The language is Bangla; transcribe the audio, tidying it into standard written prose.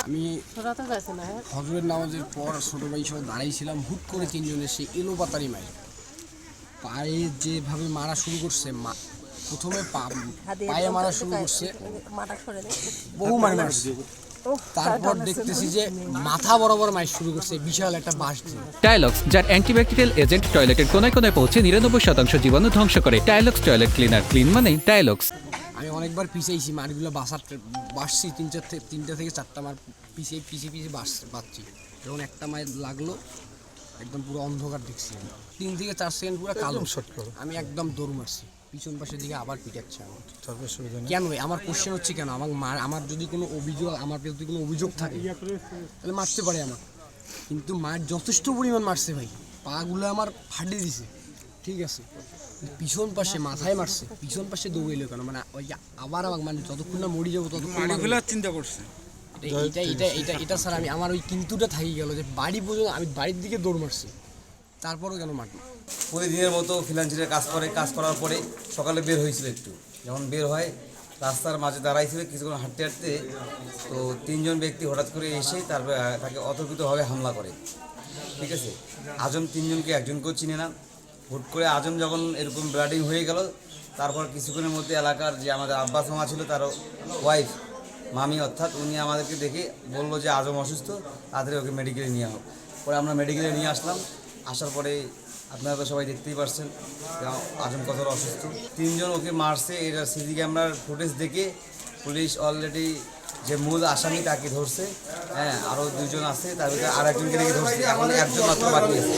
আমি হজরের নামাজের পর ছোট ভাই সহ দাঁড়াইছিলাম, হুট করে তিনজনে সে এলো পাতারি মারে পায়ে যেভাবে মারা শুরু করছে, প্রথমে পায়ে মারা শুরু করছে, বহু মারছে। তারপর দেখতেছি যে মাথা বরাবর মাইর শুরু করছে বিশাল একটা বাঁশ দিয়ে। টাইলক্স, যার অ্যান্টিব্যাকটেরিয়াল এজেন্ট টয়লেটের কোনায় কোনায় পৌঁছে 99% জীবাণু ধ্বংস করে। টাইলক্স টয়লেট ক্লিনার, ক্লিন মানে টাইলক্স। আমি অনেকবার পিছিয়েছি, মারগুলো বাসছি, তিনটা থেকে চারটা মার পিছিয়ে বাঁচছি। যখন একটা মায়ের লাগলো একদম পুরো অন্ধকার দেখছি, 3 থেকে 4 সেকেন্ড পুরো কালো শট করো। আমি একদম দৌড় মারছি, পিছন পাশের দিকে আবার পিটাচ্ছে আমার। কেন আমার কোশ্চেন হচ্ছে কেন আমার যদি কোনো অভিযোগ থাকে তাহলে মারতে পারে আমার, কিন্তু মার যথেষ্ট পরিমাণ মারছে ভাই, পাগুলো আমার ফাটিয়ে দিছে, ঠিক আছে। পিছন পাশে মাথায় মারছে, পিছন পাশে দৌড়াইলো কেন, মানে ওই আবার আমাকে মানে যতক্ষণ না মরি যাবো ততক্ষণ চিন্তা করছে। এটা স্যার আমার ওই কিন্তুটা থাকি গেল যে বাড়ি পর্যন্ত আমি বাড়ির দিকে দৌড় মারছি, তারপরও কেন মারলো। প্রতিদিনের মতো ফ্রিল্যান্সারের কাজ করার পরে সকালে বের হয়েছিল, একটু যখন বের হয় রাস্তার মাঝে দাঁড়াইছিল, কিছুক্ষণ হাঁটতে হাঁটতে তো 3 জন ব্যক্তি হঠাৎ করে এসে তাকে অতর্কিতভাবে হামলা করে, ঠিক আছে। আজম 3 জনকে একজনকেও চিনে না। হুট করে আজম যখন এরকম ব্লাডিং হয়ে গেল, তারপর কিছুক্ষণের মধ্যে এলাকার যে আমাদের আব্বাস মামা ছিল তার ওয়াইফ মামি অর্থাৎ উনি আমাদেরকে দেখে বললো যে আজম অসুস্থ, তাড়াতাড়ি ওকে মেডিকেলে নিয়ে হোক। পরে আমরা মেডিকেলে নিয়ে আসলাম। আসার পরে আপনারা তো সবাই দেখতেই পারছেন আজম কতটা অসুস্থ। 3 জন ওকে মারছে, এটা সিসি ক্যামেরার ফুটেজ দেখে পুলিশ অলরেডি যে মূল আসামি তাকে ধরছে। হ্যাঁ, আরও 2 জন আছে, তার ভিতরে আর একজনকে দেখে ধরছে, এখন 1 জন মাত্র বাকি আছে।